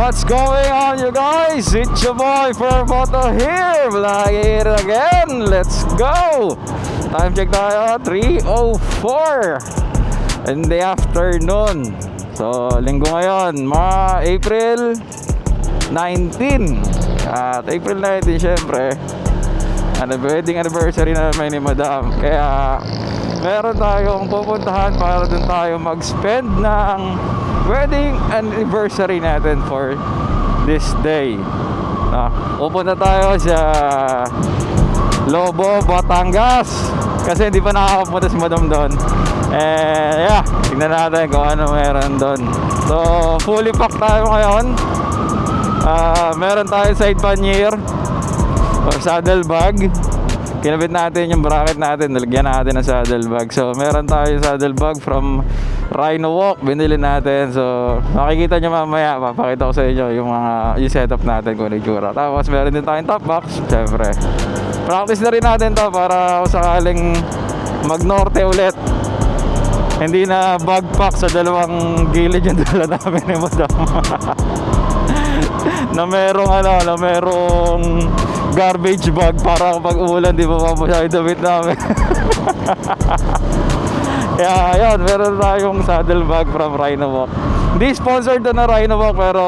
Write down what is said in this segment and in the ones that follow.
What's going on, you guys? It's your boy Fermoto here, vlog here again. Let's go! Time check tayo, 3:04 in the afternoon. So, linggo ngayon, mga April 19. At April 19, syempre, wedding anniversary namin ni Madam. Kaya, meron tayong pupuntahan para dun tayo mag-spend ng wedding anniversary natin for this day. Pupunta tayo sa Lobo, Batangas kasi hindi pa nakakapunta si Madam doon. Yeah, tingnan natin kung ano meron doon. So, fully packed tayo ngayon. Meron tayo side pannier or saddle bag. Kinabit natin yung bracket natin, nalagyan natin ng saddle bag. So, meron tayo saddle bag from Rhino Walk, binili natin. So, makikita nyo mamaya, papakita ko sa inyo yung setup natin kung nagtsura. Tapos, meron din tayong top box, syempre. Practice na rin natin to para kung sakaling mag-norte ulit, hindi na bagpack sa dalawang gilid yung dala namin ni Madam. na merong garbage bag para kapag ulan di mapapasya yung damit namin. Kaya yun, meron tayong saddle bag from Rhino Walk. Hindi sponsored to na Rhino Walk, pero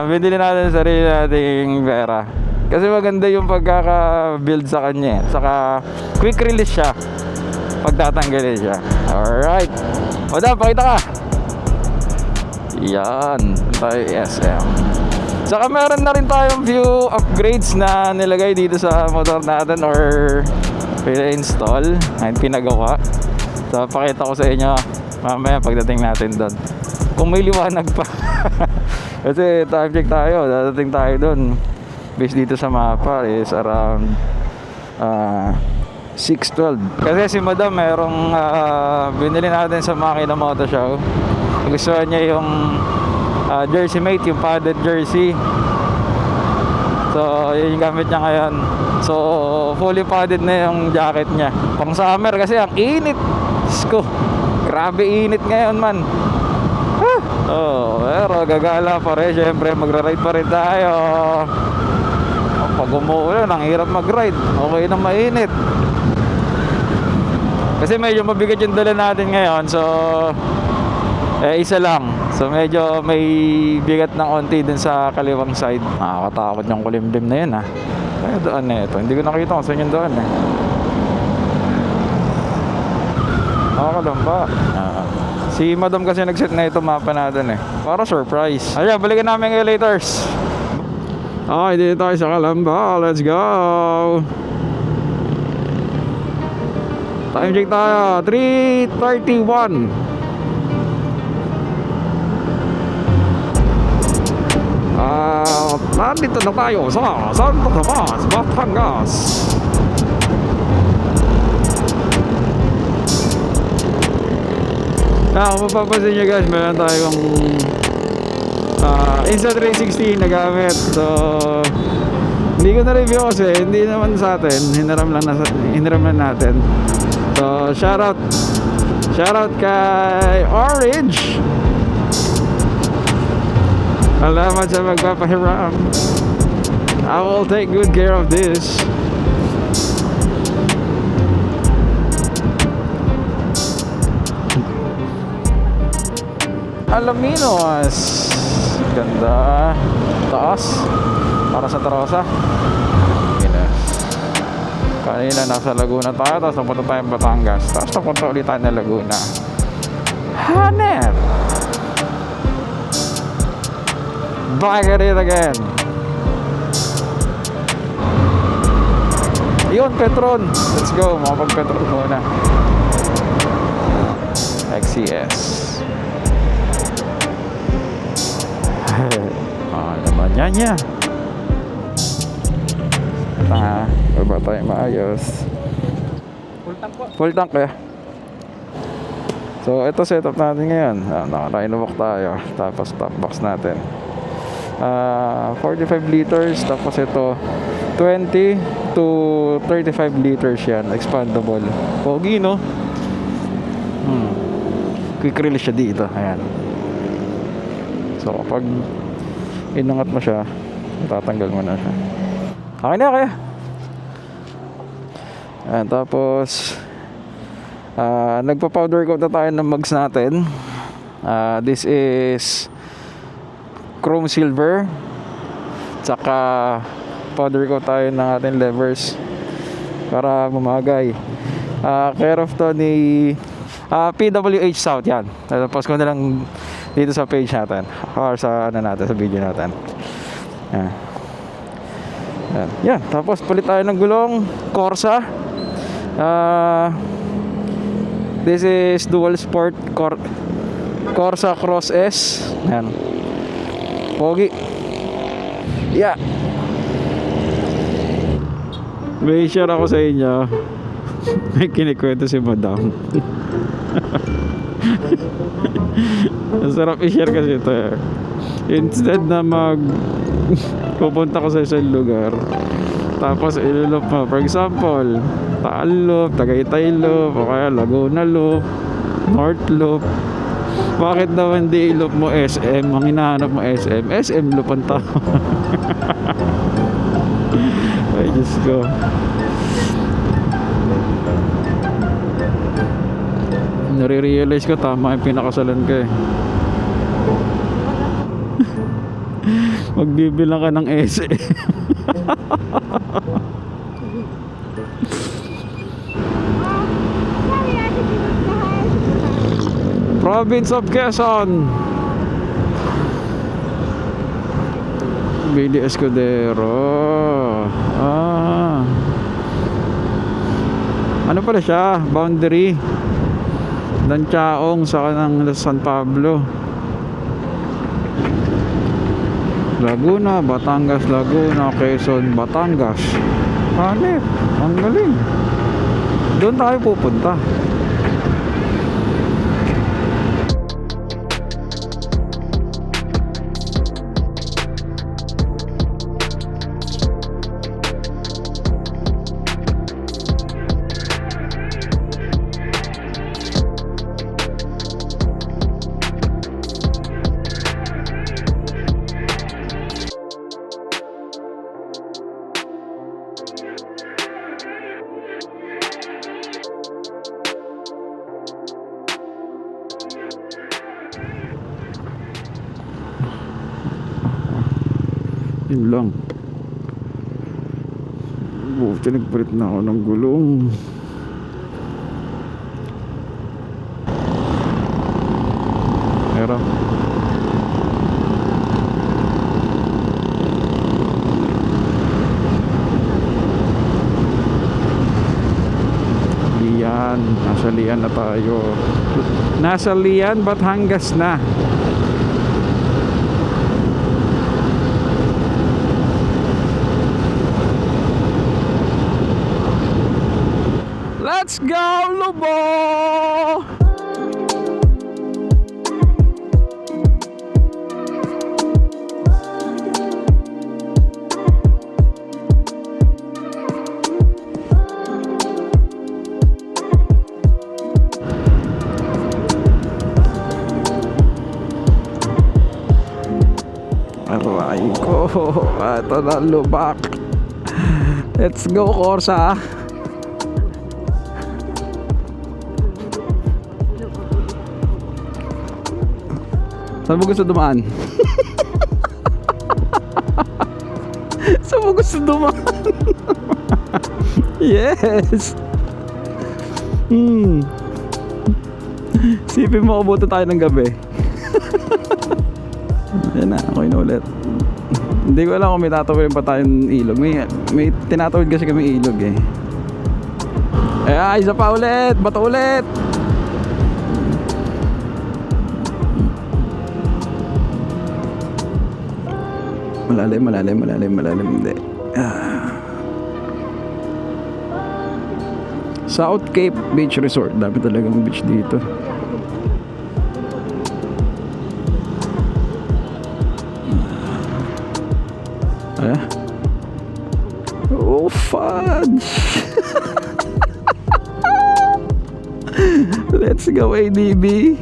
binili natin sa sarili nating pera kasi maganda yung pagkaka-build sa kanya. Saka quick release siya pagtatanggalin siya. Alright, Madam, pakita ka. Yan, tayo SM. Saka meron na rin tayong few upgrades na nilagay dito sa motor natin or pina-install at pinagawa. So, pakita ko sa inyo mamaya pagdating natin doon kung may liwanag pa. Kasi time check tayo, dadating tayo doon based dito sa mapa is around 6:12. Kasi si Madam merong binili natin sa Makina Moto Show. Gusto niya yung jersey mate, yung padded jersey. So, yun yung gamit niya ngayon. So, fully padded na yung jacket niya. Pang summer kasi ang init. Sko, grabe init ngayon man. Pero gagala pa rin. Siyempre, magra-ride pa rin tayo. Pag umuulan, ang hirap mag-ride. Okay na mainit. Kasi medyo mabigat yung dala natin ngayon. So, isa lang. So medyo may bigat ng onti dun sa kaliwang side. Nakakatakot yung kulimlim na yun Kaya doon na ito. Hindi ko nakita kung saan yung doon Nakakalamba. Si Madam kasi nag-set na ito mapa natin para surprise. Ayan, balikan namin yung elators. Okay, dito tayo sa Kalamba. Let's go! Time check tayo, 3:31. Nandito na tayo sa Santo Tomas, Batangas. Kung mapapansin nyo guys, meron tayong Insta360 na gamit. So, hindi ko na-review kasi hindi naman sa atin, hiniram lang natin. So, shout out kay Orange. Salamat sa magpapahiram. I will take good care of this. Alaminos. Ganda. Taas. Para sa Tarosa. Kanina nasa Laguna tayo, tapos napunta tayong Batangas, tapos napunta ulit tayo na Laguna. Hanep! Back at it again. Yun, Petron. Let's go, makapag-Petron muna. XCS. Naman yan. Ba tayo maayos. Full tank ya. So ito setup natin ngayon. Naka-Rhino Walk tayo. Tapos top box natin 45 liters. Tapos ito 20 to 35 liters yan. Expandable. Pogi no. Quick release siya dito. Ayan. So kapag inangat mo siya, tatanggal mo na siya. Okay na kaya. And tapos nagpa-powder coat na tayo ng mugs natin. This is chrome silver, tsaka powder coat tayo ng ating levers para bumagay. Care of to ni PWH South yan. Tapos ko na lang dito sa page natin or sa ano natin, sa video natin. Yan. Tapos palit tayo ng gulong Corsa. This is dual sport Corsa Cross S. Yan. Pogi. Yeah. May share ako sa inyo. May kinikwento si Madam. Ang sarap i-share kasi ito eh. Instead na pupunta ko sa isang lugar, tapos ilulop mo, for example, Taal Loop, Tagaytay Loop, o kaya Laguna Loop, North Loop. Bakit daw hindi ilop mo SM? Ang hinahanap mo SM Loop ang tao. Ay Diyos ko. Nare-realize ko tama yung pinakasalan ko eh. Magbibilang ka ng SM. Province of Quezon. Billy Escudero. Ano pala siya? Boundary ng Chaong sa kanang San Pablo. Laguna, Batangas, Laguna, Quezon, Batangas. Hanip, ang galing. Doon tayo pupunta. Yun lang. Buti nagpalit na ako ng gulong. Pero Lian, nasa Lian na tayo. Nasa Lian, Batangas na. Let's go, Lobo! Aray ko, ito na lubak. Let's go, Corsa. Saan mo gusto dumaan? Saan mo gusto dumaan? Yes! Sipin mo, abuto tayo ng gabi. Yan na, okay na ulit. Hindi ko alam kung may tatawid pa tayong ilog. May tinatawid kasi kami ilog eh. Ay, isa pa ulit! Bato ulit! Malalim, hindi. South Cape Beach Resort. Dami talagang beach dito. Oh, fudge! Let's go, ADB.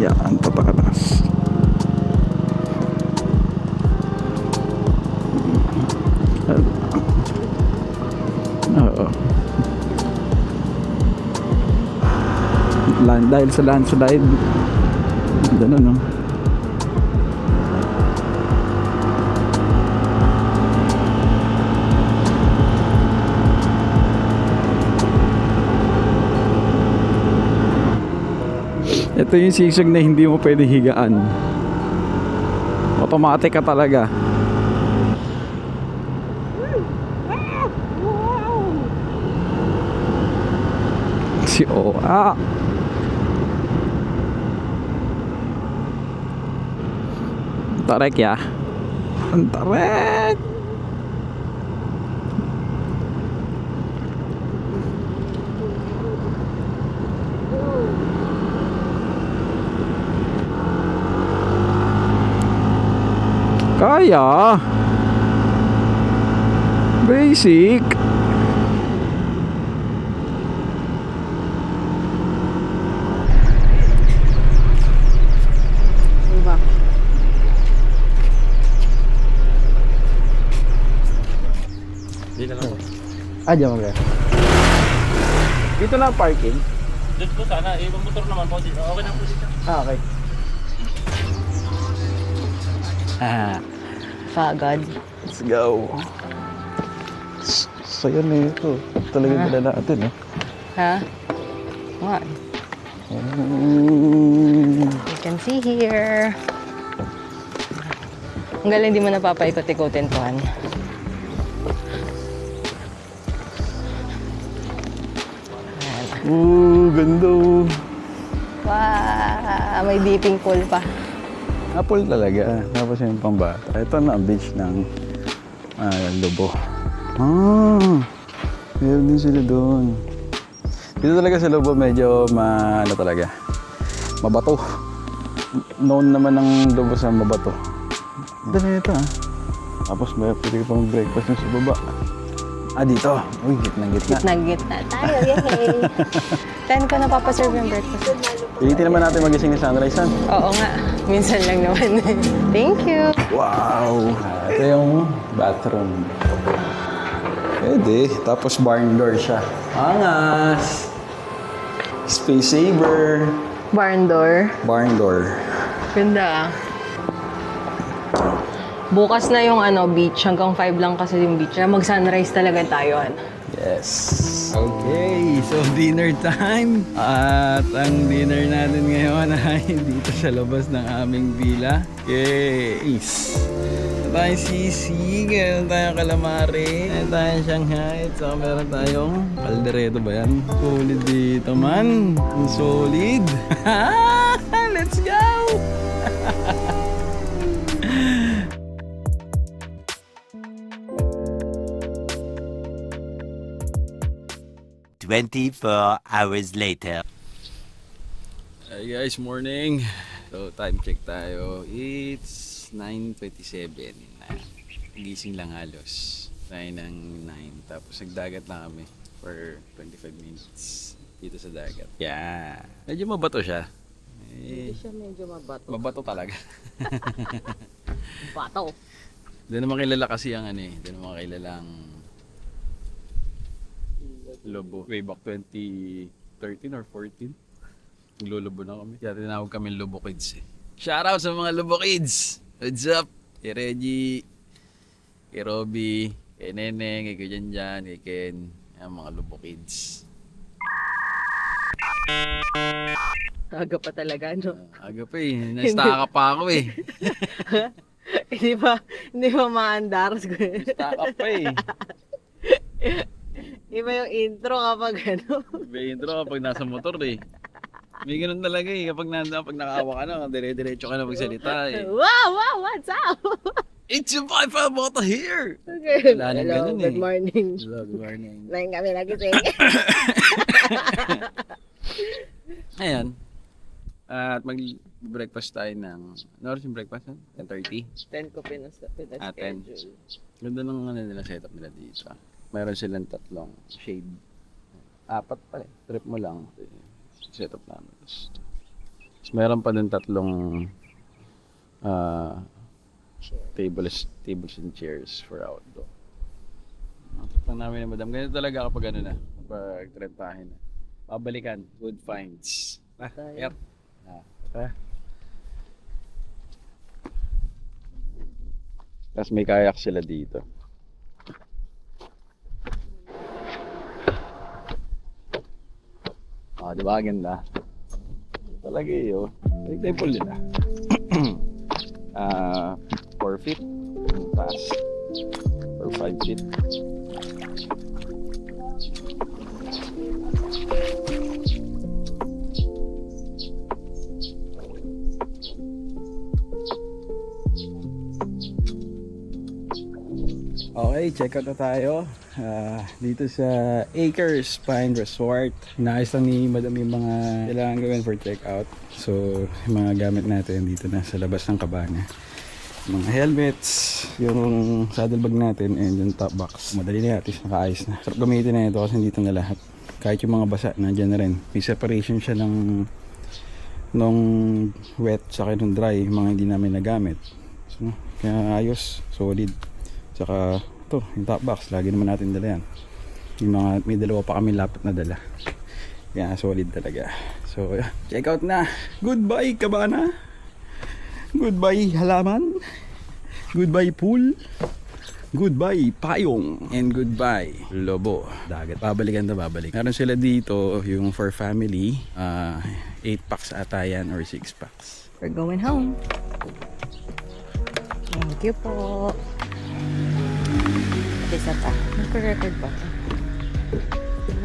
Yan, patakas. Oo. Dahil sa landslide. Ganun, no? Ito yung sisig na hindi mo pwede higaan. Automatic ka talaga. Si Oa. Tarek ya. Ang tarek. Kaya. Basic. Diba? Dito lang po. Diyan mo kaya. Dito na ang parking. Doon po sana, ibang motor naman po dito. Okay na po dito. Okay. Sagad. Let's go. Saya na ito. Talagang dala natin, no? Ha? What? You can see here. Ang galing, di mo napapaikot-ikotin to, Han. Ganda. Wow! May dipping pool pa. Apple talaga. Tapos yung pambata. Ito na ang beach ng Lobo. Meron din sila doon. Dito talaga sa Lobo medyo talaga. Mabato. Known naman ng Lobo sa mabato. Dali ito Tapos may pwede ka pang breakfast yung sa baba. Dito. Uy, gitna-gitna. Gitna-gitna tayo, yay! Saan ko napapaserve yung breakfast? Pilitin naman natin magising ni Sunrise, han? Oo nga. Minsan lang naman. Thank you! Wow! Ito yung bathroom. Pwede. Tapos barn door siya. Angas! Space saver. Barn door. Barn door. Ganda. Bukas na yung beach. Hanggang 5 lang kasi yung beach. Kaya mag-sunrise talaga tayo. Yes. Okay, so dinner time. At ang dinner natin ngayon ay dito sa labas ng aming villa. Yes! Meron tayong sisig, meron tayong calamari, meron tayong Shanghai, at saka meron tayong kaldereta ba yan? Solid dito man. Ang solid. Let's go! 24 hours later. Hi guys, morning. So time check tayo. It's 9:27 na. Gising lang halos. Tayo ng 9. Tapos nagdagat na kami for 25 minutes dito sa dagat. Yeah. Medyo mabato siya. Hindi siya medyo mabato. Mabato talaga. Bato. Hindi naman kilala kasi ang Hindi naman kilala ang Lobo. Way back 2013 or 14. Naglulubo na kami. Kaya tinawag kami Lobo Kids eh. Shoutout sa mga Lobo Kids! What's up? Kay Reggie, kay Robby, kay Neneng, kay Janjan, kay Ken. Yan mga Lobo Kids. Aga pa talaga, no? Aga pa eh. Nastaka pa ako eh. Hindi pa maandar. Nastaka pa eh. Iba yung intro kapag May intro kapag nasa motor eh. May ganun talaga eh. Kapag nakaawa ka na, dire-diretso ka na magsalita eh. Wow! What's up? It's your boy Moto here! Okay. Wala nang Hello, ganun good eh. morning. Hello, good morning. Lain kami lagi sa Ayan. At mag-breakfast tayo ng... Ano oras yung breakfast? 10:30? 10 ko pinaschedule. 10. Ganda ng nila setup nila dito. Meron silang 3 shade. 4 pa eh. Trip mo lang. Setup namin. Tapos Meron pa din tatlong tables and chairs for outdoor. Nakita namin ni Madam. Ganito talaga kapag ano na, kapag trentahin na. Pabalikan, good finds. Yep. Tapos may kayak sila dito. Di ba ganda? Talaga yun. Table nila. 4 feet. Taas. Or 5 feet. Okay, check out na tayo dito sa Acres Pine Resort. Inaayos lang ni Madam yung mga kailangan gawin for check out. So, yung mga gamit natin dito na sa labas ng kabana. Mga helmets, yung saddlebag natin, and yung top box. Madali na, at least nakaayos na. Sarap gamitin na ito kasi dito na lahat. Kahit yung mga basa, nandyan na rin. May separation siya nung wet sa nung dry, yung mga hindi namin nagamit. So, kaya ayos, solid. Tsaka ito, yung top box, lagi naman natin dala yan. Yung mga, may dalawa pa kami lapit na dala. Kaya solid talaga. So, check out na. Goodbye, kabana. Goodbye, halaman. Goodbye, pool. Goodbye, payong. And goodbye, lobo. Dagat. Babalikan na babalik. Meron sila dito, yung for family. 8 packs ata yan or 6 packs. We're going home. Thank you po. Isa pa. Nag-record ba?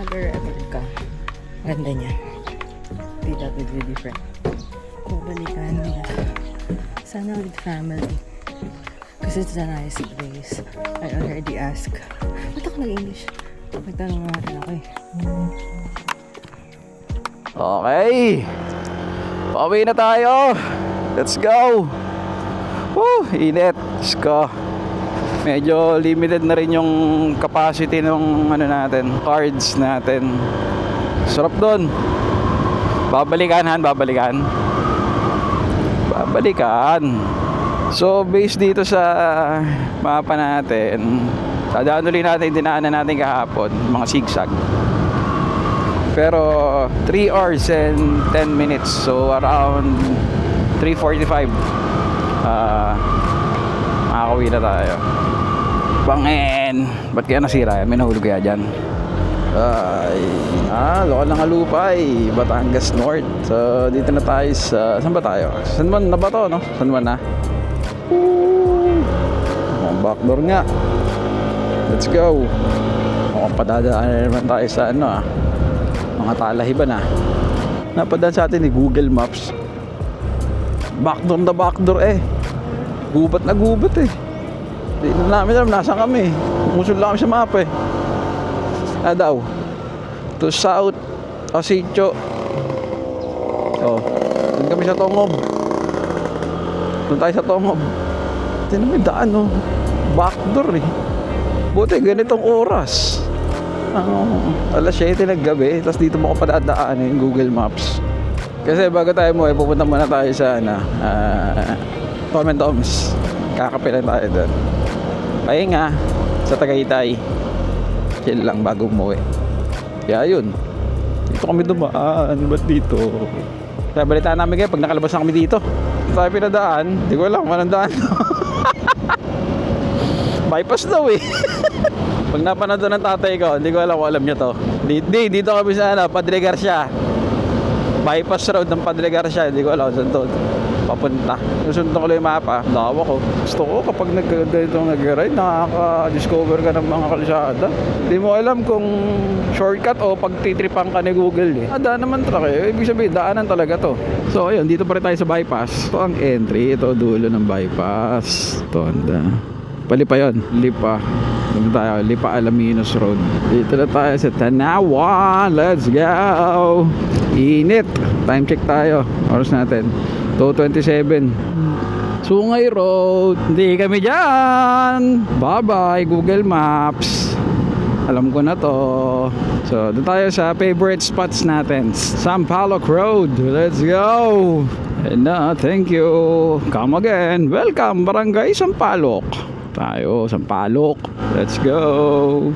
Nag-record ka. Ganda niya. That would be different. Babalikan nila. Sana with family. Kasi it's a nice place. I already asked. Ba't ako nag-English? Magtanong natin ako eh. Okay. Pauwi na tayo. Let's go. Woo, init. Let's go. Medyo limited na rin yung capacity ng ano natin, cards natin. Sarap doon. Babalikan. So based dito sa mapa natin, dadaan ulit natin dinaanan natin kahapon, mga zigzag. Pero 3 hours and 10 minutes. So around 3:45 makakauwi na tayo. Bangin! Ba't kaya nasira yan? May nahulog kaya dyan? Lokal ng Alupay, Batangas North. So dito na tayo sa... Saan ba tayo? San Juan na ba to, no? San Juan na? Backdoor nga. Let's go. Mukhang padadaan na naman tayo sa ano mga talahiban napadaan sa atin ni Google Maps. Backdoor na backdoor eh. Gubat na gubat eh. Hindi na namin alam nasaan kami. Musul lang kami sa mapa eh. Daw to South Ositio. Doon kami sa Tongob. Doon tayo sa Tongob. Ito na may daan backdoor eh. Buti ganitong oras. Alas 7 ng gabi. Tapos dito mo ko padadaan yung Google Maps. Kasi bago tayo mo pupunta muna tayo sa Tom and Tom's. Kakape lang tayo doon. Pahinga sa Tagaytay. Chill lang bago umuwi. Kaya yun. Dito kami dumaan. Ba't dito? Kaya balitaan namin kayo pag nakalabas na kami dito. Tayo pinadaan. Hindi ko alam kung anong daan. Bypass daw eh. Pag napanood ng tatay ko, hindi ko alam kung alam niya to. Dito kami sa Padre Garcia. Bypass road ng Padre Garcia. Hindi ko alam saan to papunta. Nasunod ko lang yung mapa. Nawa ko. Gusto ko kapag ganitong nag-ride, nakaka-discover ka ng mga kalsada. Hindi mo alam kung shortcut o pagtitripan ka ni Google eh. Daan naman truck eh. Ibig sabihin, daanan talaga to. So ayun, dito pa rin tayo sa bypass. Ito ang entry. Ito dulo ng bypass. Ito anda. Palipa yun. Lipa. Dito tayo. Lipa Alaminos Road. Dito na tayo sa Tanawan. Let's go! Init. Time check tayo. Oras natin 2:27. Sungay Road. Hindi kami dyan. Bye bye Google Maps. Alam ko na to. So, doon tayo sa favorite spots natin. Sampaloc Road. Let's go! And thank you. Come again. Welcome, Barangay Sampaloc. Tayo, Sampaloc. Let's go!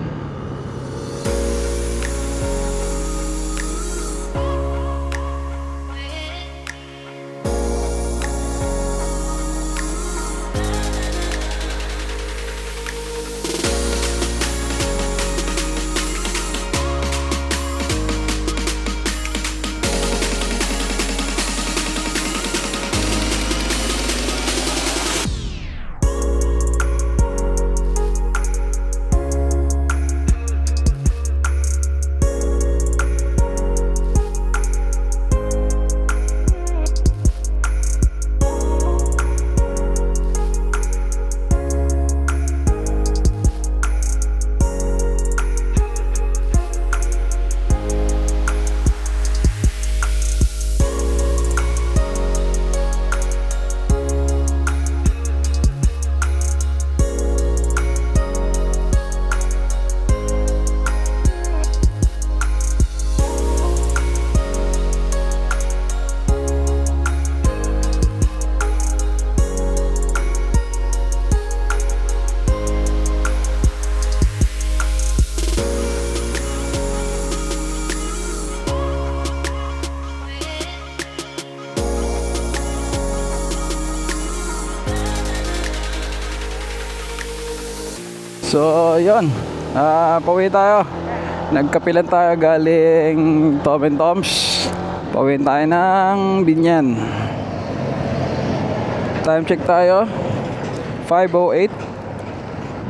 So, yun. Pauwi tayo. Nagkapilan tayo galing Tom and Tom's. Pauwi tayo ng Binyan. Time check tayo. 5:08.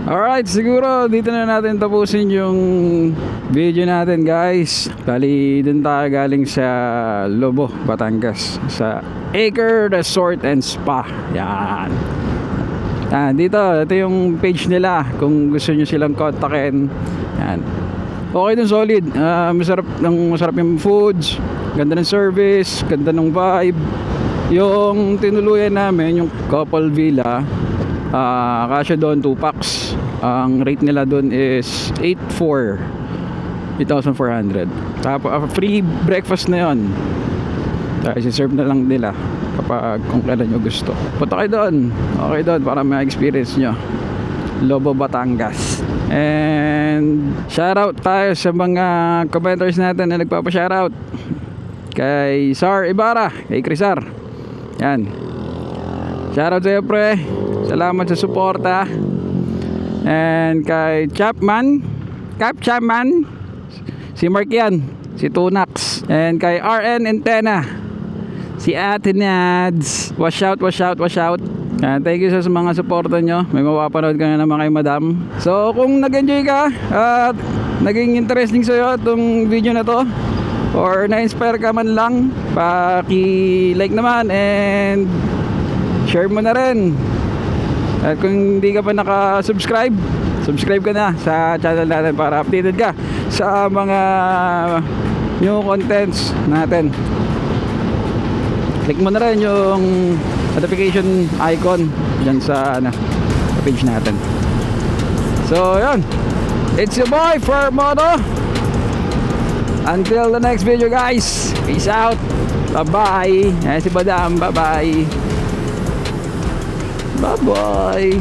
Alright, siguro dito na natin tapusin yung video natin, guys. Bali, dun tayo galing sa Lobo, Batangas. Sa Acre Resort and Spa. Yan. Dito, ito yung page nila kung gusto nyo silang kontakin. Yan. Okay dun, solid. Masarap yung foods, ganda ng service, ganda ng vibe. Yung tinuluyan namin, yung couple villa, kasya doon 2 packs. Ang rate nila doon is 8,400. Tapos free breakfast na yon. Serve na lang nila kapag kung kailan nyo gusto. Punta kayo doon. Okay doon para ma-experience nyo Lobo, Batangas. And shoutout tayo sa mga commenters natin na nagpapa-shoutout. Kay Sar Ibarra, kay Crisar. Yan. Shoutout sa'yo, pre. Salamat sa suporta. And kay Chapman, si Mark yan, si Tunax. And kay RN Antena, si Ate Nads. Wash out. Thank you sa mga suporta nyo. May mapapanood ka na naman kay Madam. So kung nag-enjoy ka at naging interesting sa'yo itong video na to, or na-inspire ka man lang, paki-like naman and share mo na rin. At kung hindi ka pa naka-subscribe, subscribe ka na sa channel natin para updated ka sa mga new contents natin. Click mo na rin yung notification icon dyan sa page natin. So yun, it's your boy Fermoto. Until the next video, guys, peace out. Bye bye. Si Badam, bye bye. Bye bye.